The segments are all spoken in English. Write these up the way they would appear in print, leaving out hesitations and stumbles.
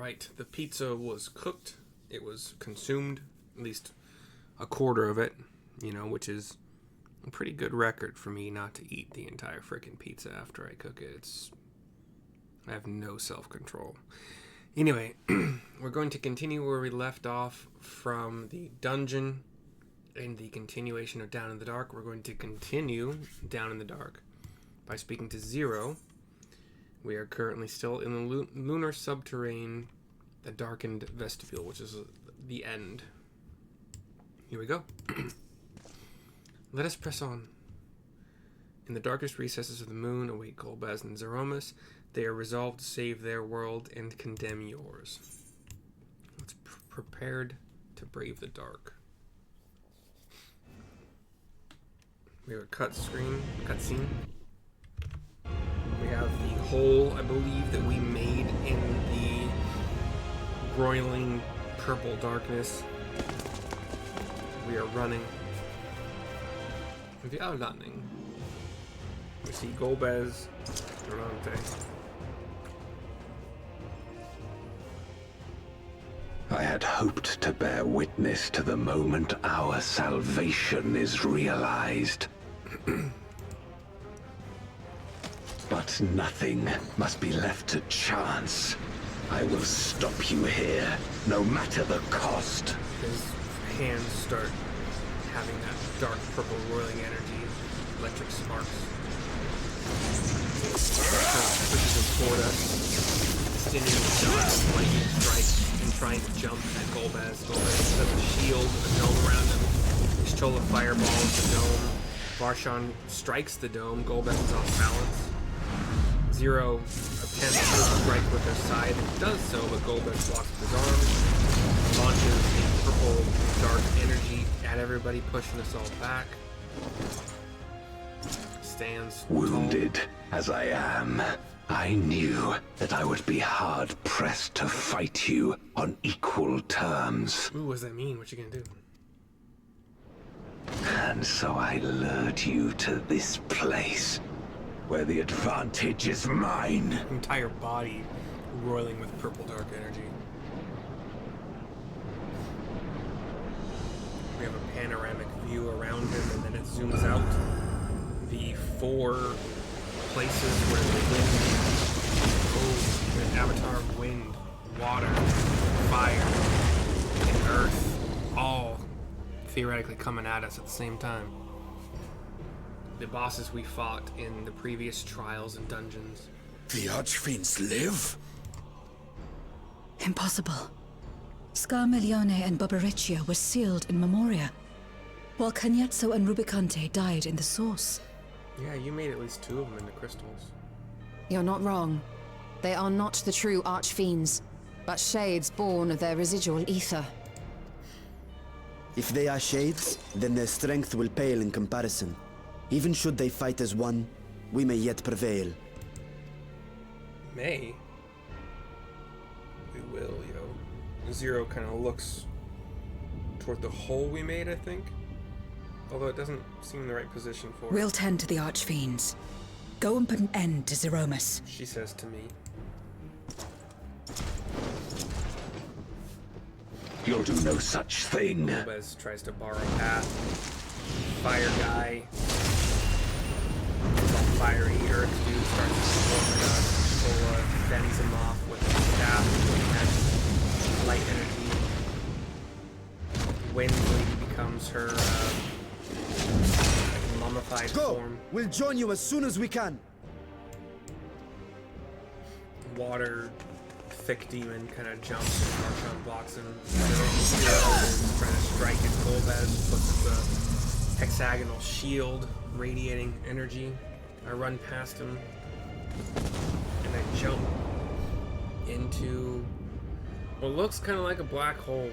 Alright, the pizza was cooked. It was consumed, at least a quarter of it, which is a pretty good record for me not to eat the entire frickin' pizza after I cook it. I have no self-control. Anyway, we're going to continue where we left off from the dungeon in the continuation of Down in the Dark. We're going to continue Down in the Dark by speaking to Zero. We are currently still in the lunar subterrane, the darkened vestibule, which is the end. Here we go. Let us press on. In the darkest recesses of the moon await Golbez and Zeromus. They are resolved to save their world and condemn yours. Let's prepared to brave the dark. We have a cutscene. We have the hole, I believe, that we made in the roiling purple darkness. We are running. We are running. We see Golbez. I had hoped to bear witness to the moment our salvation is realized. But nothing must be left to chance. I will stop you here, no matter the cost. His hands start having that dark purple roiling energy, electric sparks. Pushes him toward us, stinging dodge, lightning strike, and trying to jump at Golbez. Golbez has a shield, a dome around him. His Chola fireballs the dome. Varshan strikes the dome. Golbez is off balance. Zero attempts to strike with her side and does so, but Golbez blocks with his arm. Launches a purple dark energy at everybody, pushing us all back. Stands wounded as I am, I knew that I would be hard-pressed to fight you on equal terms. Ooh, what does that mean? What you gonna do? And so I lured you to this place, where the advantage is mine. Entire body roiling with purple dark energy. We have a panoramic view around him, and then it zooms out. The 4 places where the wind, an avatar of wind, water, fire, and earth, all theoretically coming at us at the same time. The bosses we fought in the previous trials and dungeons. The Archfiends live? Impossible. Scarmiglione and Barbariccia were sealed in Memoria, while Cagnezzo and Rubicante died in the Source. Yeah, you made at least 2 of them into crystals. You're not wrong. They are not the true Archfiends, but shades born of their residual ether. If they are shades, then their strength will pale in comparison. Even should they fight as one, we may yet prevail. May? We will, yo. Zero kind of looks toward the hole we made, I think. Although it doesn't seem the right position for it. We'll tend to the Archfiends. Go and put an end to Zeromus. She says to me. You'll do no such thing. Golbez tries to borrow a path. Fire guy. All fiery earth dude starts to swarm at us. Chola fends him off with his staff. And light energy. Wind lady becomes her mummified form. We'll join you as soon as we can. Water thick demon kind of jumps and Marshawn blocks him. Is trying to strike at Golbez, puts a hexagonal shield radiating energy. I run past him and I jump into what looks kind of like a black hole.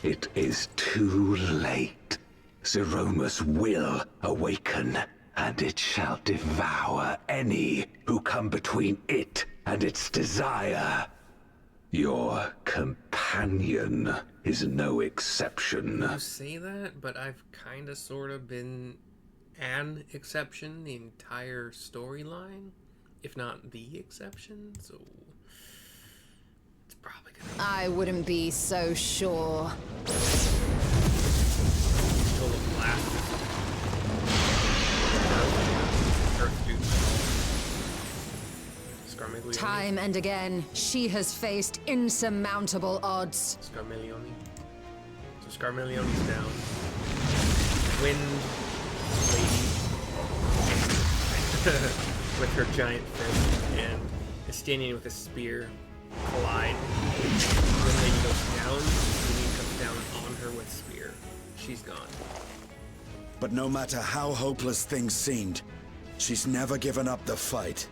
It is too late. Zeromus will awaken, and it shall devour any who come between it and its desire. Your companion is no exception. You say that, but I've kind of sort of been an exception, the entire storyline, if not the exception. So it's probably gonna. I wouldn't be so sure. Full of blast. Earth dude. Scarmiglione. Time and again, she has faced insurmountable odds. Scarmiglione. So Scarmiglione's down. Wind lady with her giant fist and is standing with a spear. Collide. Wind lady goes down. Wind comes down on her with spear. She's gone. But no matter how hopeless things seemed, she's never given up the fight.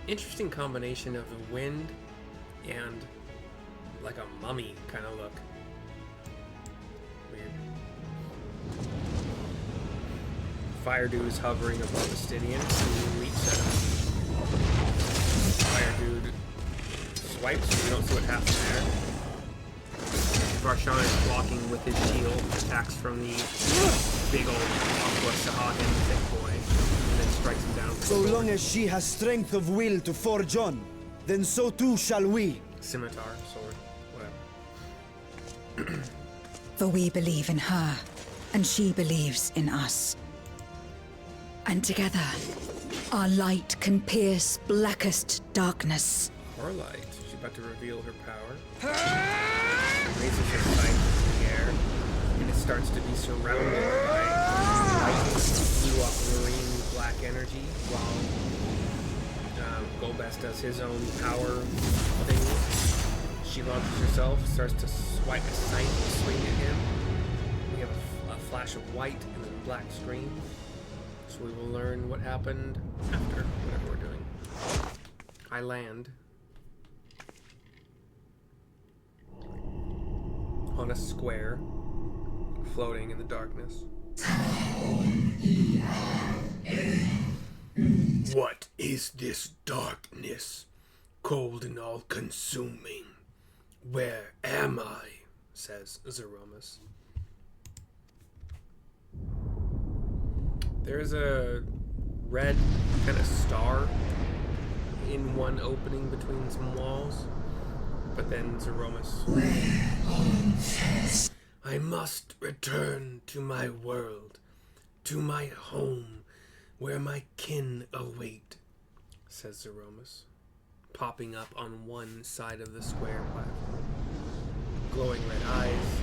Interesting combination of the wind and like a mummy kind of look. Weird. Fire dude is hovering above the Stydian. Elite setup. Fire dude swipes, so we don't see what happens there. Varshan is blocking with his shield, attacks from the big old Aqua Sahagan thick boy, and then strikes him down. So long as she has strength of will to forge on, then so too shall we. Scimitar, sword, whatever. For we believe in her, and she believes in us. And together, our light can pierce blackest darkness. Her light. She's about to reveal her power. Raises her sight into the air, and it starts to be surrounded by light, blue aquamarine black energy, while Golbez does his own power thing. She launches herself, starts to swipe a sight and swing at him. We have a flash of white and then black screen. So we will learn what happened after whatever we're doing. I land on a square floating in the darkness. What is this darkness, cold and all-consuming? Where am I? Says Zeromus. There's a red kind of star in one opening between some walls, but then Zeromus. I must return to my world, to my home, where my kin await, says Zeromus, popping up on one side of the square platform. Glowing red eyes,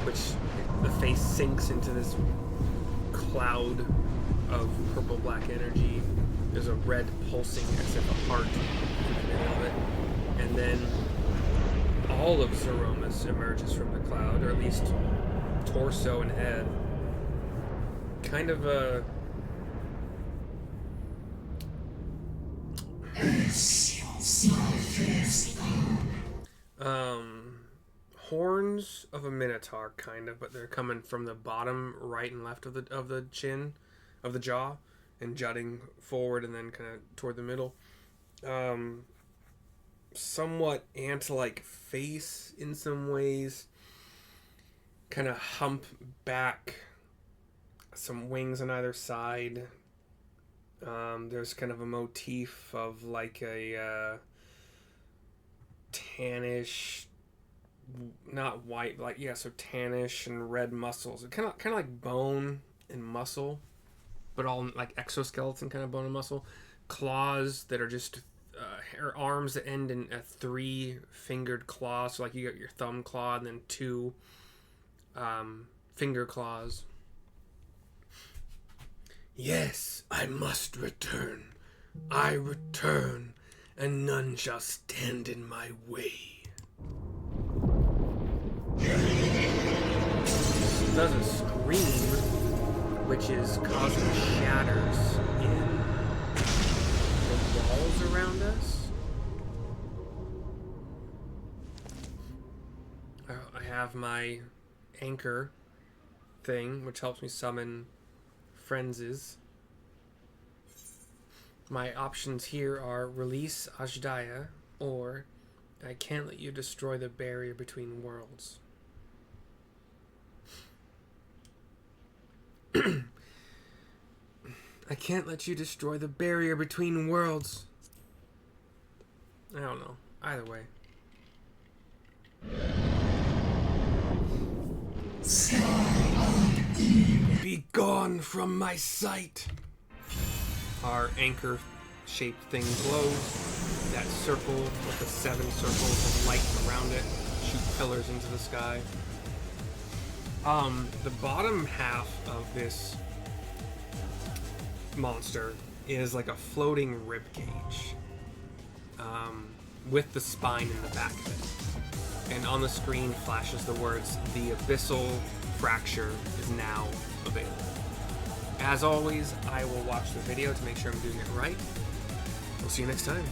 which the face sinks into this cloud of purple-black energy. There's a red pulsing as if a heart in the middle of it. And then all of Zeromus emerges from the cloud, or at least torso and head. Kind of a... horns of a minotaur, kind of, but they're coming from the bottom right and left of the chin, of the jaw, and jutting forward and then kind of toward the middle. Somewhat ant-like face in some ways, kind of hump back, some wings on either side. There's kind of a motif of like a tannish, not white, but like, yeah, so tannish and red muscles. Kind of like bone and muscle, but all like exoskeleton kind of bone and muscle. Claws that are just arms that end in a 3-fingered claw. So like you got your thumb claw and then 2 finger claws. Yes, I must return. I return, and none shall stand in my way. Does a scream, which is causing shatters in the walls around us. I have my anchor thing, which helps me summon frenzies. My options here are release Ajdaya or I can't let you destroy the barrier between worlds. I can't let you destroy the barrier between worlds. I don't know. Either way. Be gone from my sight! Our anchor-shaped thing glows. That circle with the 7 circles of light around it shoot pillars into the sky. The bottom half of this monster is like a floating rib cage, with the spine in the back of it. And on the screen flashes the words, "The Abyssal Fracture is now available." As always, I will watch the video to make sure I'm doing it right. We'll see you next time.